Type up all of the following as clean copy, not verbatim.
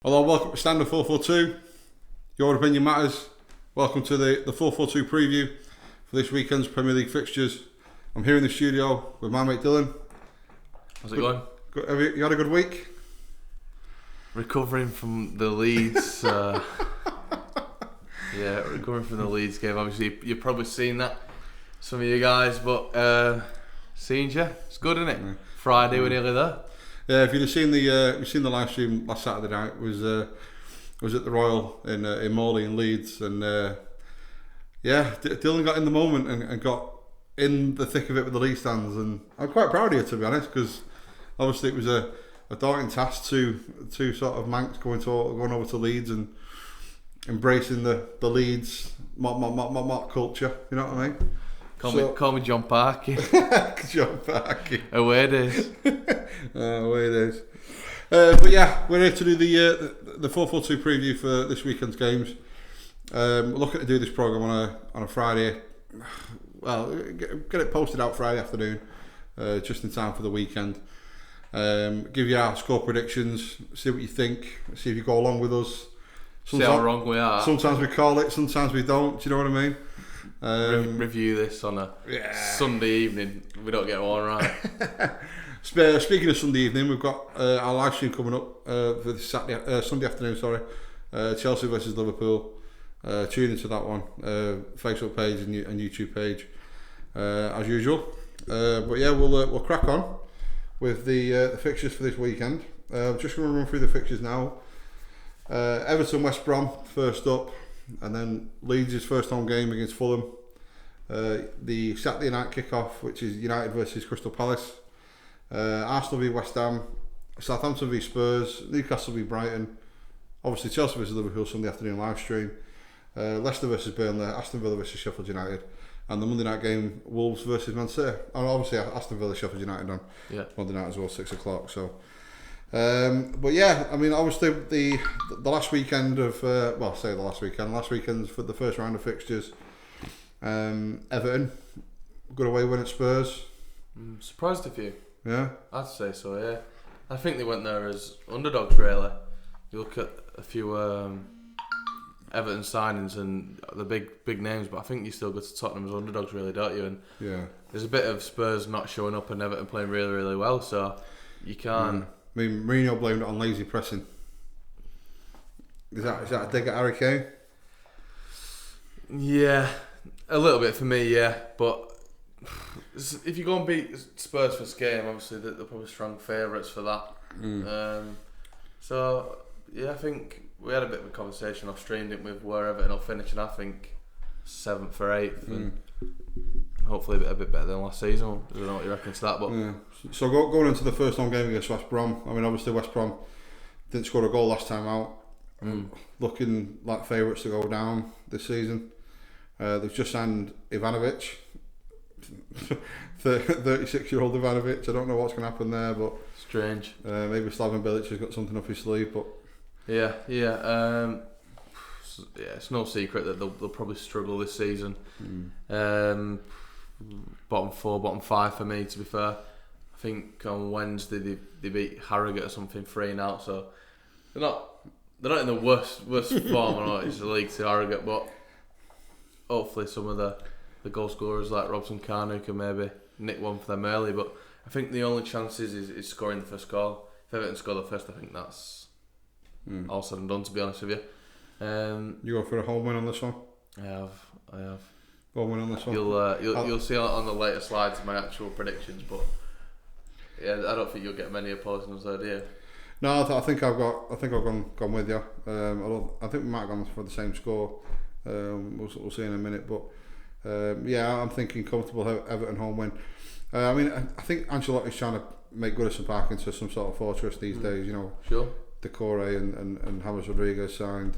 Hello, welcome to Standard 442. Your opinion matters. Welcome to the 442 preview for this weekend's Premier League fixtures. I'm here in the studio with my mate Dyllon. How's it going? Good, have you had a good week? Recovering from the Leeds. Recovering from the Leeds game. Obviously, you've probably seen that, some of you guys, but seen you. It's good, isn't it? Yeah. Friday, we're nearly there. Yeah, if you'd have seen the live stream last Saturday night, was at the Royal in Morley in Leeds, and Dyllon got in the moment and got in the thick of it with the Leeds fans, and I'm quite proud of you, to be honest, because obviously it was a daunting task to sort of Manx going over to Leeds and embracing the Leeds mock culture. You know what I mean? Call me John Parky. John Parky. Away days. Away days. But yeah, we're here to do the 442 preview for this weekend's games. We're looking to do this programme on a Friday. Well, get it posted out Friday afternoon, just in time for the weekend. Give you our score predictions, see what you think, see if you go along with us. See how wrong we are. Sometimes we call it, sometimes we don't. Do you know what I mean? Review this on a Sunday evening. We don't get one right. Speaking of Sunday evening, we've got our live stream coming up for this Sunday afternoon. Chelsea versus Liverpool. Tune into that one. Facebook page and YouTube page as usual. But yeah, we'll crack on with the fixtures for this weekend. Just going to run through the fixtures now. Everton West Brom first up, and then Leeds' first home game against Fulham. The Saturday night kickoff, which is United versus Crystal Palace. Arsenal v West Ham, Southampton v Spurs, Newcastle v Brighton. Obviously Chelsea versus Liverpool Sunday afternoon live stream. Leicester versus Burnley, Aston Villa versus Sheffield United, and the Monday night game Wolves versus Man City. And obviously Aston Villa Sheffield United on Monday night as well, 6 o'clock. So. But yeah, I mean, obviously the last weekend of last weekend for the first round of fixtures, Everton good away win at Spurs. Surprised a few. Yeah, I'd say so. Yeah, I think they went there as underdogs. Really, you look at a few Everton signings and the big names, but I think you still go to Tottenham as underdogs, really, don't you? And there's a bit of Spurs not showing up and Everton playing really, really well, so you can't. I mean, Mourinho blamed it on lazy pressing. Is that a dig at Harry Kane? Yeah, a little bit for me, yeah. But if you go and beat Spurs first game, obviously they're probably strong favourites for that. So yeah, I think we had a bit of a conversation off stream, didn't we, with where Everton will finish, and I think 7th or 8th, and hopefully a bit better than last season. I don't know what you reckon to that, but so going into the first home game against West Brom, I mean, obviously West Brom didn't score a goal last time out, looking like favourites to go down this season. They've just signed Ivanovic, 36-year-old Ivanovic. I don't know what's going to happen there, but strange. Maybe Slaven Bilic has got something up his sleeve, but it's no secret that they'll probably struggle this season. Bottom 4, bottom 5 for me, to be fair. I think on Wednesday they beat Harrogate or something 3-0, so they're not in the worst form. I know it's the league to Harrogate, but hopefully some of the goal scorers like Robson Kanu can maybe nick one for them early. But I think the only chance is scoring the first goal. If Everton score the first, I think that's all said and done, to be honest with you. You go for a home win on this one? I have. Home win on this one. You'll see on the later slides my actual predictions, but yeah, I don't think you'll get many opposing us there, do you? No, I think I've gone with you. I think we might have gone for the same score. We'll see in a minute, but I'm thinking comfortable Everton home win. I mean, I think Ancelotti's trying to make Goodison Park into some sort of fortress these days. You know, sure. Decore and James Rodriguez signed.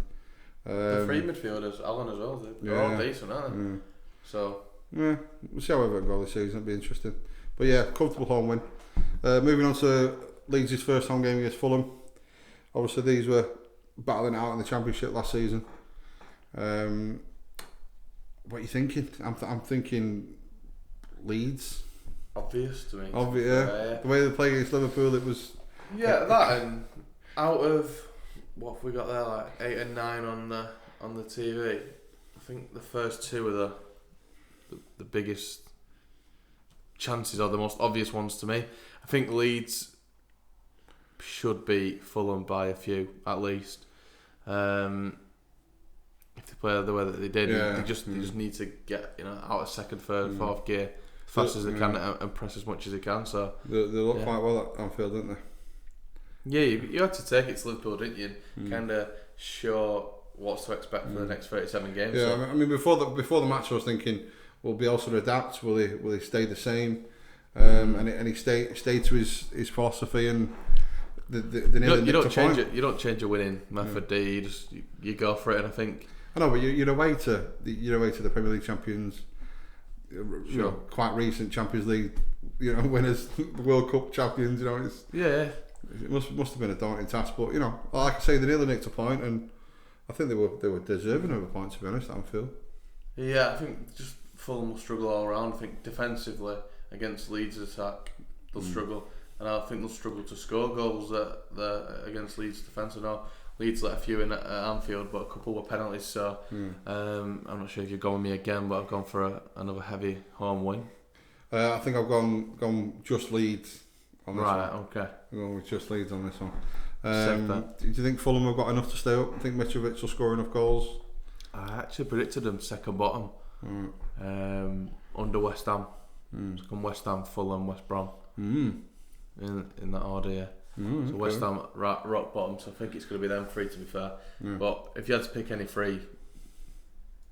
The free midfielders, Alan as well. They're all decent, aren't they? So we'll see how Everton go this season. It'll be interesting. But yeah, comfortable home win. Moving on to Leeds' first home game against Fulham. Obviously, these were battling out in the Championship last season. What are you thinking? I'm thinking Leeds. Obvious to me. Obvious, yeah. The way they play against Liverpool, it was. Yeah, that and out of what have we got there? Like 8 and 9 on the TV. I think the first two are the biggest chances, or the most obvious ones to me. I think Leeds should beat Fulham by a few at least. If they play the way that they did, they just need to get out of second, third, fourth gear as fast as they can and press as much as they can. So they look quite well at Anfield, don't they? Yeah, you had to take it to Liverpool, didn't you? Kind of show what's to expect for the next 37 games. Yeah, so. I mean before the match, I was thinking, will Bielsa adapt? Will he stay the same? And he stay to his philosophy and you don't change it. You don't change a winning method, do you? You go for it, and I think. I know, but you're away to the Premier League champions. Sure. Quite recent Champions League, winners, World Cup champions. It must have been a daunting task, but like I say, they nearly nicked a point, and I think they were deserving of a point, to be honest, at Anfield. Yeah, I think just Fulham will struggle all around. I think defensively against Leeds' attack, they'll struggle, and I think they'll struggle to score goals against Leeds' defence. I know Leeds let a few in at Anfield, but a couple were penalties. So I'm not sure if you're going with me again, but I've gone for another heavy home win. I think I've gone just Leeds on this one. Right, okay. I'm going with just Leeds on this one. Do you think Fulham have got enough to stay up? I think Mitrovic will score enough goals. I actually predicted them second bottom, under West Ham. So come West Ham, Fulham, West Brom. In that order, yeah. So West Ham rock bottom. So I think it's going to be them three, to be fair. But if you had to pick any three,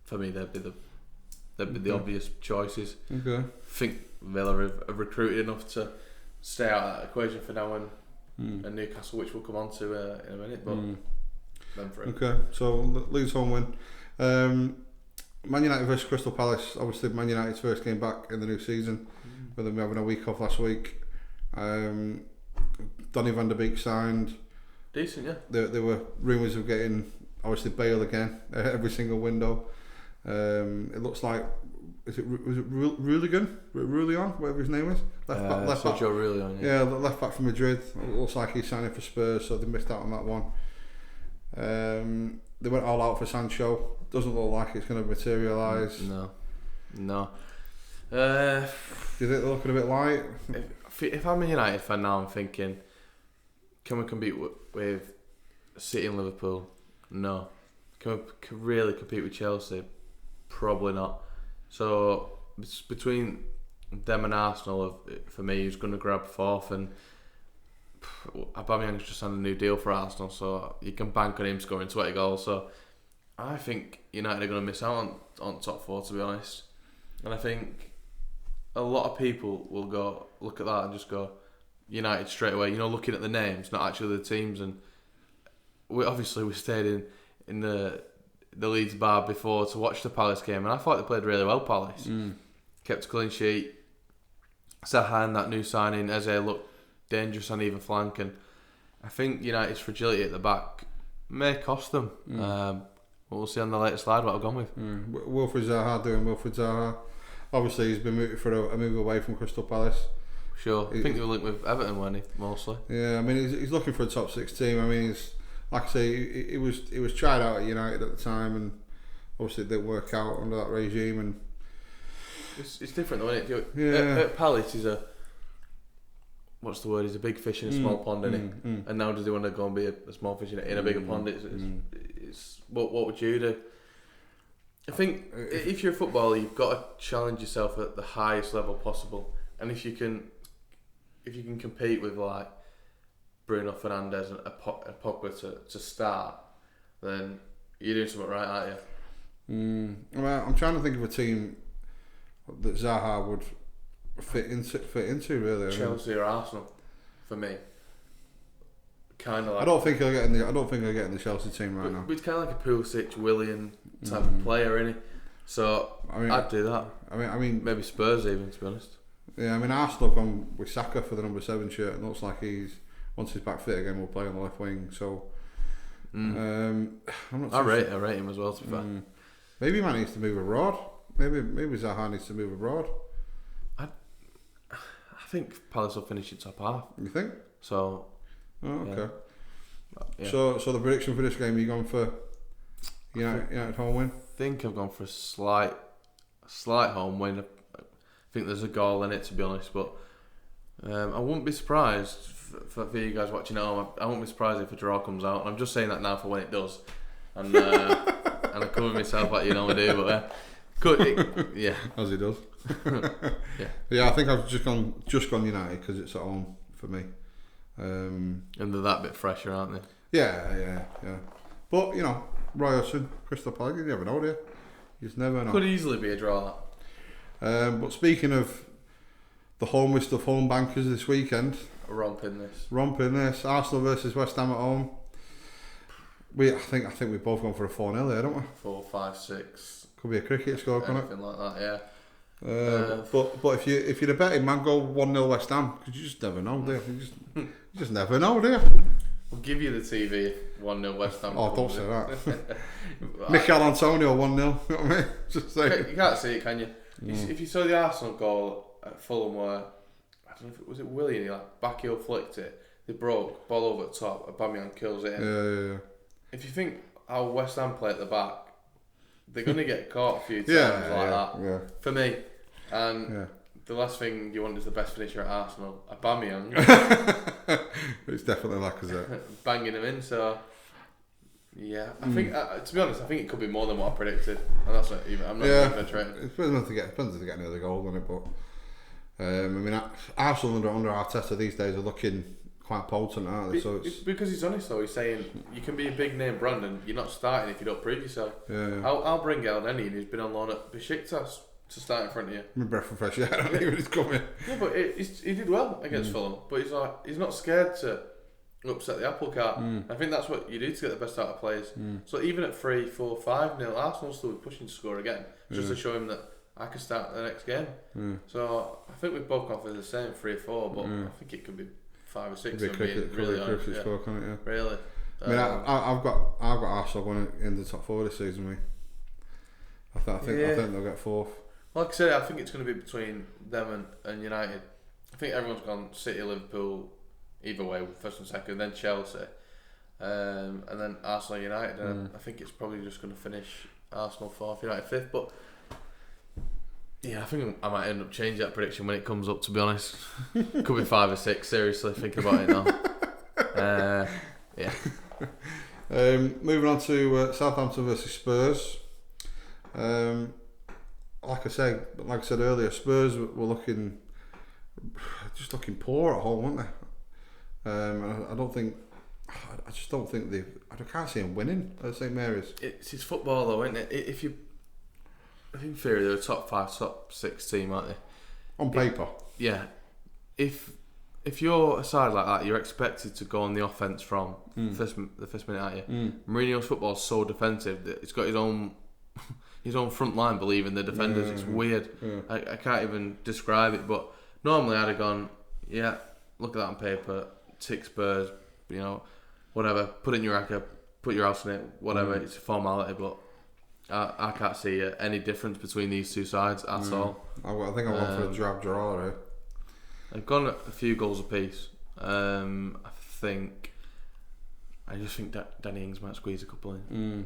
for me they'd be the obvious choices. Okay. I think Villa have recruited enough to stay out of that equation for now, and Newcastle, which we'll come on to in a minute. But them three. Okay, so Leeds home win. Man United versus Crystal Palace. Obviously, Man United's first game back in the new season, with them having a week off last week. Donny van der Beek signed. Decent, yeah. There were rumours of getting, obviously, Bale again every single window. It looks like, was it Rulion, whatever his name is? Left back. Rulion, yeah, left back from Madrid. It looks like he's signing for Spurs, so they missed out on that one. They went all out for Sancho. Doesn't look like it's going to materialise. No. Do you think they're looking a bit light? If I'm a United fan now, I'm thinking, can we compete with City and Liverpool? No. Can we really compete with Chelsea? Probably not. So between them and Arsenal, for me, who's going to grab fourth? And Aubameyang's just signed a new deal for Arsenal, so you can bank on him scoring 20 goals. So I think United are going to miss out on top four, to be honest. And I think a lot of people will go look at that and just go United straight away. Looking at the names, not actually the teams. And we stayed in the Leeds bar before to watch the Palace game, and I thought they played really well. Palace kept a clean sheet. Zaha and that new signing, Eze, looked dangerous on either flank, and I think United's fragility at the back may cost them. We'll see on the later slide what I've gone with. Wilfried Zaha doing Wilfried Zaha. Obviously, he's been mooted for a move away from Crystal Palace. Sure, I think they were linked with Everton, weren't he, mostly? Yeah, I mean, he's looking for a top 6 team. I mean, like I say, he was tried out at United at the time, and obviously it didn't work out under that regime. And it's different though, isn't it? At Palace, he's a He's a big fish in a small pond, isn't he? And now does he want to go and be a small fish in a bigger pond? It's what would you do? I think if you're a footballer, you've got to challenge yourself at the highest level possible, and if you can compete with like Bruno Fernandes and Pogba to start, then you're doing something right, aren't you? I'm trying to think of a team that Zaha would fit into really. Chelsea or Arsenal, for me. Kind of like. I don't think he'll get in the Chelsea team right now. He's kind of like a Pulisic, Willian type of player, isn't he? So I'd do that. I mean, maybe Spurs even, to be honest. Yeah, I mean, Arsenal have gone with Saka for the number 7 shirt, and looks like once he's back fit again, will play on the left wing. So I'm not. I rate him as well, to be fair. Maybe he might need to move abroad. Maybe Zaha needs to move abroad. I think Palace will finish in top half. You think? So. Oh, okay. Yeah. So the prediction for this game, you going for United home win? I think I've gone for a slight home win. I think there's a goal in it, to be honest, but I wouldn't be surprised for you guys watching at home. I won't be surprised if a draw comes out, and I'm just saying that now for when it does. And and I cover myself like you know I do, but yeah, as he does. Yeah, I think I've just gone United because it's at home for me. And they're that bit fresher, aren't they? Yeah. But Roy Hodgson, Crystal Palace, you never know, do you? You just never know. Could easily be a draw. But speaking of the home list of home bankers this weekend, Romping this. Arsenal versus West Ham at home. I think we've both gone for a 4-0 there, don't we? 4, 5, 6. Could be a cricket score, couldn't it? Anything like that, yeah. But if you're a betting man, go 1-0 West Ham, because you just never know, do you? You just never know, do you? We'll give you the TV if 1-0 West Ham. Oh, don't say that. Mikel Antonio 1-0. You know what I mean? Just say. You can't see it, can you? If you saw the Arsenal goal at Fulham where, I don't know if it was Willian, he back heel flicked it, they broke, ball over the top, Aubameyang kills it in. Yeah. If you think how West Ham play at the back, they're going to get caught a few times that. Yeah. For me. And the last thing you want is the best finisher at Arsenal, Aubameyang. It's definitely Lacazette. Banging him in, so... Yeah, I think, to be honest, I think it could be more than what I predicted. And that's not even, I'm not even going to try it. It depends if they get another goal on it, but... Arsenal under Arteta these days are looking quite potent, aren't they? So it's because he's honest though, he's saying you can be a big name brand and you're not starting if you don't prove yourself. Yeah. I'll bring El Neni, who's been on loan at Besiktas, to start in front of you. My breath of fresh air, I don't think when he's coming. Yeah, but he did well against Fulham, but he's not scared to upset the apple cart. I think that's what you do to get the best out of players. So even at 3, 4, 5-0, Arsenal still be pushing to score again, just to show him that I can start the next game. So I think we've both gone for the same 3 or 4, but I think it could be 5 or 6. Really honest, score, can't it? Yeah. Really. I've got Arsenal going in the top 4 this season. Me, I think they'll get 4th. Like I said, I think it's going to be between them and United. I think everyone's gone City, Liverpool, either way, first and second, then Chelsea, and then Arsenal, United. And I think it's probably just going to finish Arsenal 4th, United 5th. But yeah, I think I might end up changing that prediction when it comes up, to be honest. Could be 5 or 6, seriously, thinking about it now. Yeah. Moving on to Southampton versus Spurs. Like I said earlier, Spurs were looking poor at home, weren't they? I just don't think I can't see them winning at St Mary's. It's football though, isn't it? I think in theory they're a top 5, top 6 team, aren't they? On paper. Yeah. If you're a side like that, you're expected to go on the offence from the first minute, aren't you? Mourinho's football is so defensive that it's got his own front line believing the defenders. It's weird. I can't even describe it, but normally I'd have gone, look at that on paper, tick Spurs, whatever, put it in your racket, put your house in it, whatever, it's a formality, but I can't see any difference between these two sides at all. I think I went for a drab draw, right? I've gone a few goals apiece. I just think Danny Ings might squeeze a couple in.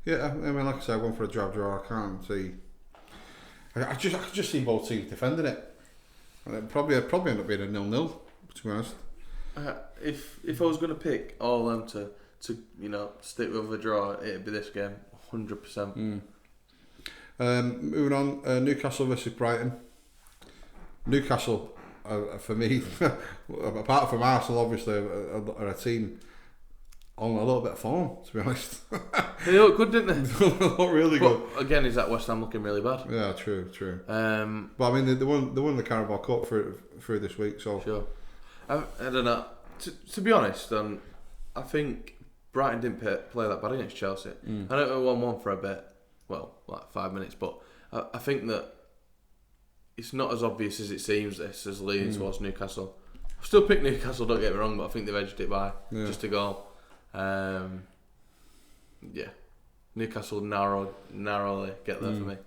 Yeah, I mean, like I said, I went for a drab draw. I can't see. I could just see both teams defending it. And it'd probably end up being a 0-0, to be honest. If I was going to pick all of them to stick with a draw, it'd be this game, 100%. Moving on, Newcastle versus Brighton. Newcastle, for me, apart from Arsenal, obviously, are a team on a little bit of form, to be honest. They look good, didn't they? They look really good. Again, is that West Ham looking really bad? Yeah, true. But I mean, they won the Carabao Cup through this week, so sure. I don't know. To be honest, I think Brighton didn't play that bad against Chelsea. I know it won 1-1 for a bit, well, like 5 minutes, but I think that it's not as obvious as it seems. This as leaning towards Newcastle. I've still picked Newcastle. Don't get me wrong, but I think they've edged it by just a goal. Newcastle narrowly get there for me.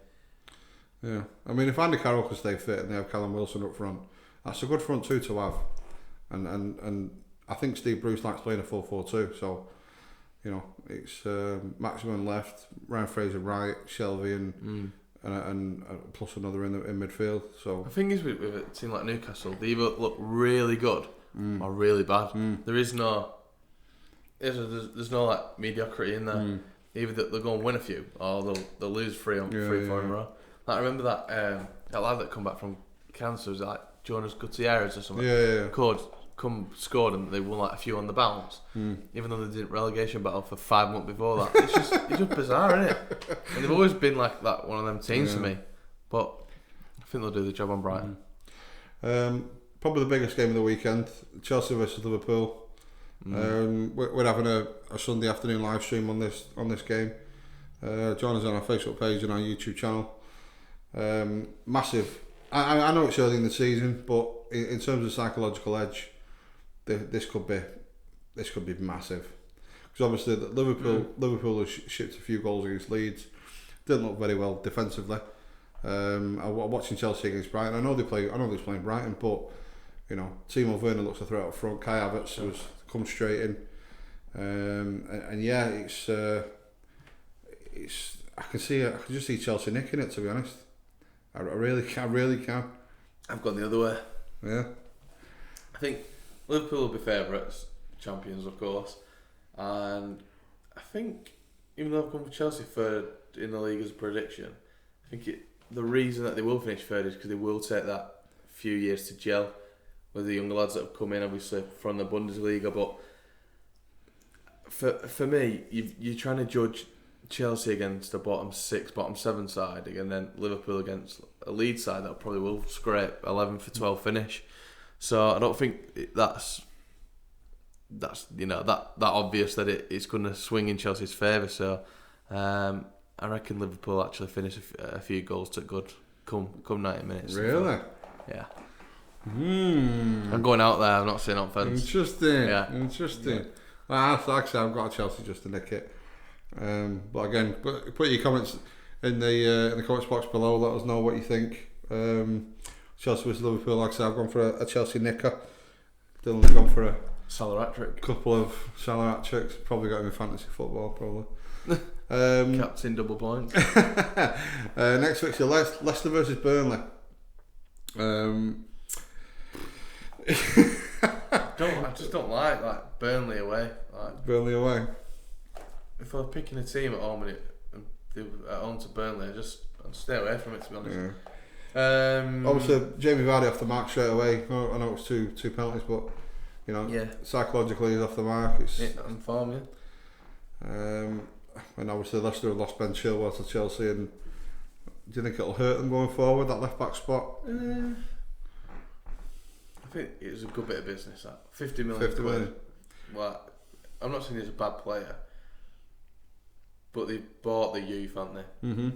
Yeah, I mean, if Andy Carroll can stay fit and they have Callum Wilson up front, that's a good front two to have. And I think Steve Bruce likes playing a 4-4-2, so you know it's Maximum left, Ryan Fraser right, Shelby and plus another in midfield. So the thing is with a team like Newcastle, they either look really good or really bad. There is no there's no like mediocrity in there. Either they'll go and win a few or they'll lose 4 in a row. Like I remember that lad that come back from cancer was like Jonas Gutierrez or something. Yeah. Scored and they won like a few on the bounce, even though they did relegation battle for 5 months before that. It's just bizarre, isn't it? And they've always been like that, one of them teams for me. But I think they'll do the job on Brighton. Probably the biggest game of the weekend, Chelsea versus Liverpool. We're having a Sunday afternoon live stream on this game. Join us on our Facebook page and our YouTube channel. Massive. I know it's early in the season, but in terms of psychological edge, this could be massive. Because obviously Liverpool has shipped a few goals against Leeds. Didn't look very well defensively. I'm watching Chelsea against Brighton. I know they're playing Brighton, but you know Timo Werner looks a threat up front. Kai Havertz was come straight in, and yeah, it's I can just see Chelsea nicking it, to be honest. I really can. I've gone the other way. Yeah. I think Liverpool will be favourites, champions of course, and I think even though I've gone for Chelsea third in the league as a prediction, I think the reason that they will finish third is because they will take that few years to gel with the younger lads that have come in, obviously from the Bundesliga. But for me, you're trying to judge Chelsea against a bottom 6, bottom 7 side, and then Liverpool against a Leeds side that probably will scrape 11 for 12 finish. So I don't think that's that obvious that it's going to swing in Chelsea's favour. So I reckon Liverpool actually finish a few goals to good come 90 minutes. Really? Yeah. I'm going out there. I'm not saying on fence. Interesting. Yeah. Interesting. Yeah. Well, like I said, I've got a Chelsea just to nick it. But again, put your comments in the comments box below. Let us know what you think. Chelsea versus Liverpool. Like I said, I've gone for a Chelsea nicker. Dylan's gone for a Salah hat-trick. Couple of Salah hat-tricks. Probably got him in fantasy football. Probably. Captain double points. Next fixture, Leicester versus Burnley. I just don't like Burnley away. Burnley away. If I was picking a team at home and at home to Burnley, I'd stay away from it, to be honest. Yeah. Obviously, Jamie Vardy off the mark straight away. I know it was two penalties, but you know, psychologically he's off the mark. It's on form, yeah. And obviously Leicester have lost Ben Chilwell to Chelsea, and do you think it'll hurt them going forward, that left back spot? I think it was a good bit of business. That 50 million. Well, I'm not saying he's a bad player, but they bought the youth, haven't they? Mm-hmm.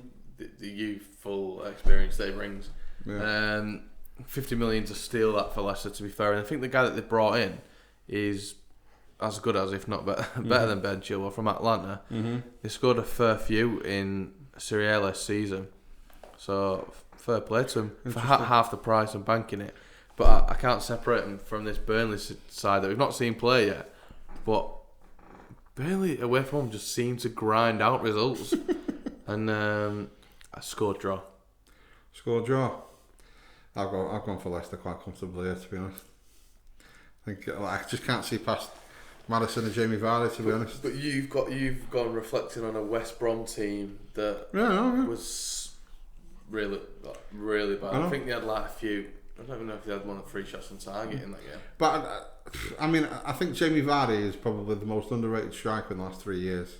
The youthful experience that he brings. Yeah. 50 million to steal that for Leicester, to be fair. And I think the guy that they brought in is as good as, if not better than Ben Chilwell from Atlanta. Mm-hmm. They scored a fair few in Serie A last season, so fair play to him for half the price and banking it. But I can't separate him from this Burnley side that we've not seen play yet. But Burnley away from home just seem to grind out results. And a score draw. Score draw. I've gone for Leicester quite comfortably here, to be honest. I just can't see past Maddison and Jamie Vardy, to be honest. But you've gone reflecting on a West Brom team that was really bad. I think they had like a few. I don't even know if they had one of 3 shots on target in that game. But I think Jamie Vardy is probably the most underrated striker in the last 3 years.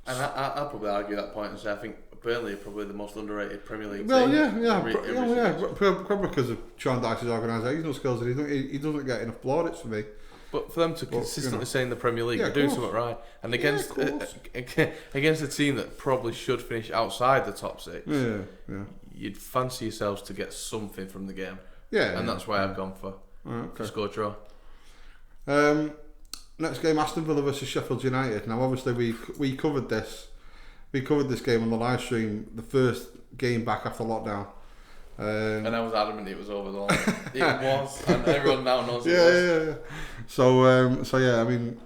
And I'll probably argue that point and say I think Burnley are probably the most underrated Premier League team. Well, probably because of Sean Dyche's organisation, no skills, and he doesn't get enough plaudits for me. But for them to consistently say in the Premier League, they're doing something right. And against a team that probably should finish outside the top 6, you'd fancy yourselves to get something from the game. And that's why I've gone for score draw. Next game, Aston Villa versus Sheffield United. Now, obviously, we covered this. We covered this game on the live stream, the first game back after lockdown. And I was adamant it was over the line. It was, and everyone now knows it was. Yeah. So yeah, I mean,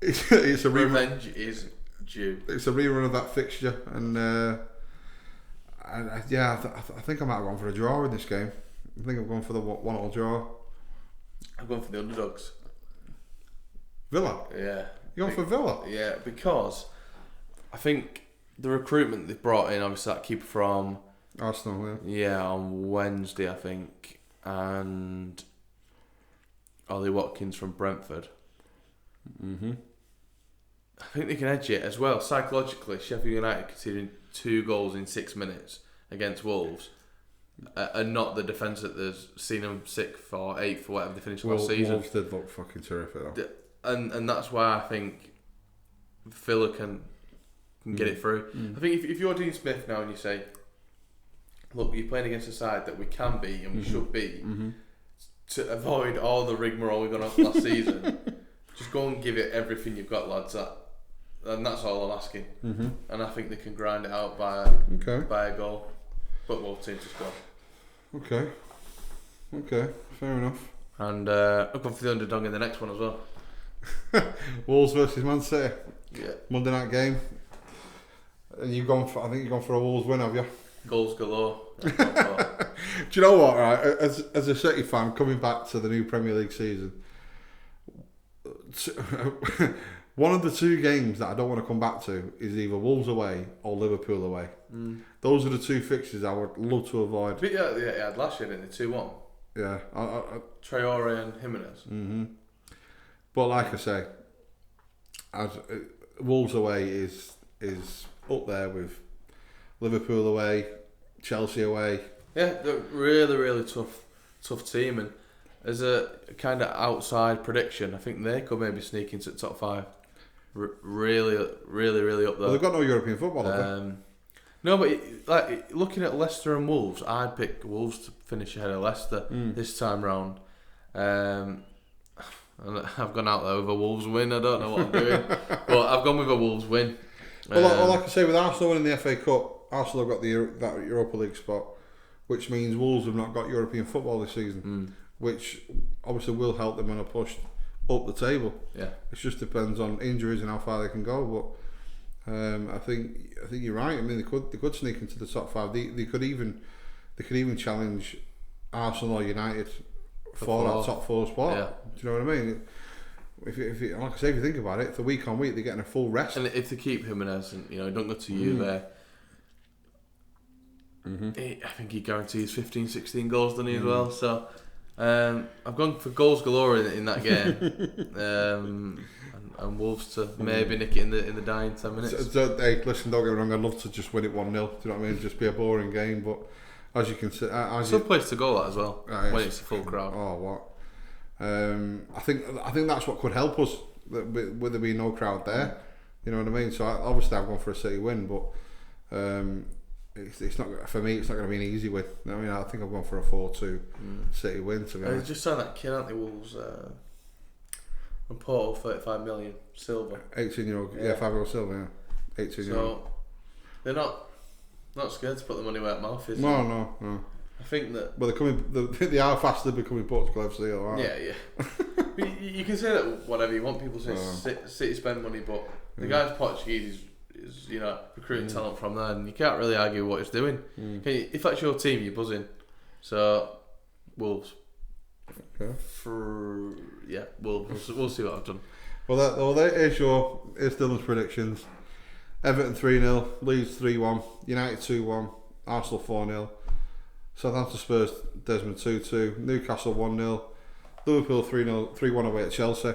it's a revenge is due. It's a rerun of that fixture, and I think I might have gone for a draw in this game. I think I've gone for the 1-1 draw. I've gone for the underdogs. Villa? Yeah. You're going for Villa? Yeah, because I think the recruitment they've brought in, obviously that keeper from Arsenal, yeah, on Wednesday, I think, and Ollie Watkins from Brentford. Mm-hmm. I think they can edge it as well. Psychologically, Sheffield United conceding 2 goals in 6 minutes against Wolves, and not the defence that they've seen them 6th or 8th or whatever they finished last season. Wolves did look fucking terrific though. And that's why I think Villa can get it through. I think if you're Dean Smith now and you say, look, you're playing against a side that we can beat and we should beat, to avoid all the rigmarole we've gone off last season, just go and give it everything you've got, lads. And that's all I'm asking. And I think they can grind it out by a goal. But both teams to score. Okay, fair enough. And I've gone for the underdog in the next one as well. Wolves versus Man City. Yeah. Monday night game. And I think you've gone for a Wolves win, have you? Goals galore. Do you know what, right? As a City fan, coming back to the new Premier League season, one of the 2 games that I don't want to come back to is either Wolves away or Liverpool away. Those are the 2 fixtures I would love to avoid. But yeah, last year, didn't they? 2-1. Yeah. Traore and Jimenez. But like I say, Wolves away is up there with Liverpool away, Chelsea away. Yeah, they're really, really tough team, and as a kind of outside prediction, I think they could maybe sneak into the top 5. Really up there. Well, they've got no European football, have they? No, but like looking at Leicester and Wolves, I'd pick Wolves to finish ahead of Leicester this time round. And I've gone out there with a Wolves win. I don't know what I'm doing, but I've gone with a Wolves win. Well, like I say, with Arsenal winning the FA Cup, Arsenal have got that Europa League spot, which means Wolves have not got European football this season, which obviously will help them on a push up the table. Yeah, it just depends on injuries and how far they can go. But I think you're right. I mean, they could sneak into the top 5. They could even challenge Arsenal or United for that top 4 spot. Yeah. Do you know what I mean? If like I say, if you think about it, for week on week they're getting a full rest. And if they keep Jimenez and don't go to you there, I think he guarantees 15, 16 goals, doesn't he, as well? So I've gone for goals galore in that game. And Wolves to maybe nick it in the dying 10 minutes. Hey, listen, don't get me wrong, I'd love to just win it 1-0. Do you know what I mean? Just be a boring game, but as you can see, some place to go that as well when it's a full crowd. Oh, what? I think that's what could help us with there being no crowd there. You know what I mean? So obviously I've gone for a City win, but it's not, for me. It's not going to be an easy win. I mean, I think I've gone for a 4-2 City win. To be honest, just signed that kid, aren't they? Wolves from Porto, 35 million silver. 18-year-old, 5-year-old silver, 18-year-old. So they're not scared to put the money where their mouth is. No. I think that. Well, they are faster becoming Portugal FC, or Yeah. You can say that whatever you want. People say City spend money, but the guy's Portuguese is recruiting talent from there, and you can't really argue what he's doing. Can you, if that's your team, you're buzzing. So Wolves. Okay. Wolves. We'll see what I've done. Well, here's Dillon's predictions. Everton 3-0, Leeds 3-1, United 2-1, Arsenal 4-0, Southampton Spurs Desmond 2-2, Newcastle 1-0, Liverpool 3-1 away at Chelsea,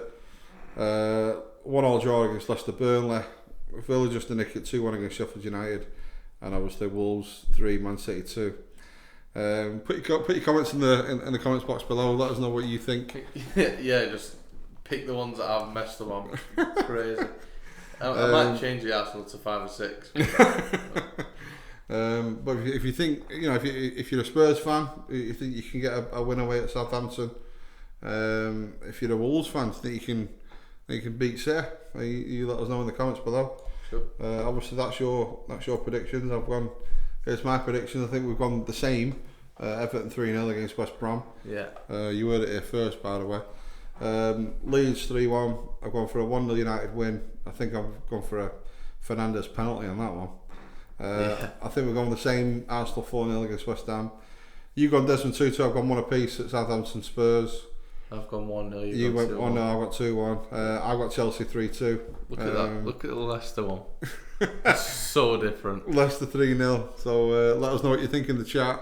1-1 draw against Leicester Burnley, Villa just to nick it 2-1 against Sheffield United, and obviously Wolves 3, Man City 2. Put your comments in the comments box below. Let us know what you think. Yeah, just pick the ones that I've messed them on. Crazy. I might change the Arsenal to 5 or 6. But if you think, if you're a Spurs fan, you think you can get a win away at Southampton. If you're a Wolves fan, you think you can beat City. You let us know in the comments below. Sure. Obviously, that's your predictions. I've gone Here's my prediction. I think we've gone the same. Everton 3-0 against West Brom. Yeah. You heard it here first, by the way. Leeds 3-1. I've gone for a 1-0 United win. I think I've gone for a Fernandes penalty on that one. I think we're going the same. Arsenal 4-0 against West Ham. You've gone Desmond 2-2. I've gone 1 apiece at Southampton Spurs. I've gone 1-0. You went 1-0. I've got 2-1. I've got Chelsea 3-2. Look at that. Look at the Leicester one. It's so different. Leicester 3-0. So let us know what you think in the chat.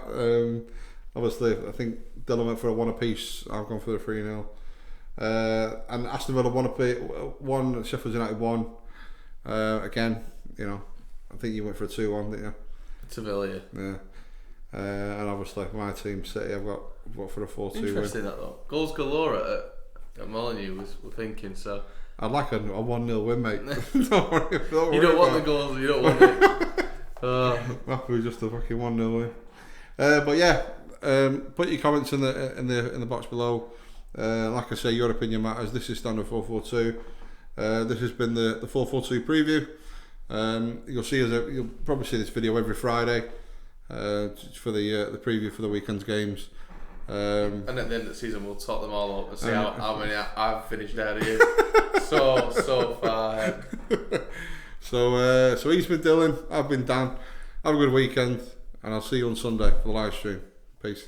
Obviously, I think Dylan went for a 1 apiece. I've gone for the 3-0. And Aston Villa 1 apiece. 1. Sheffield United 1. Again, you know, I think you went for a 2-1, didn't you? To Villa, yeah. And obviously my team City, I've got for a 4-2 win. Interesting that though. Goals galore at Molyneux we're thinking, so I'd like a 1-0 win, mate. Don't worry, you don't want the goals, you don't want it. Happy with just a fucking 1-0 win. But yeah, put your comments in the box below. Like I say, your opinion matters. This is Standard 442. This has been the 442 preview. You'll probably see this video every Friday. For the preview for the weekend's games, and at the end of the season we'll top them all up and see how many I've finished out of here. so far. So he's been Dylan, I've been Dan. Have a good weekend, and I'll see you on Sunday for the live stream. Peace.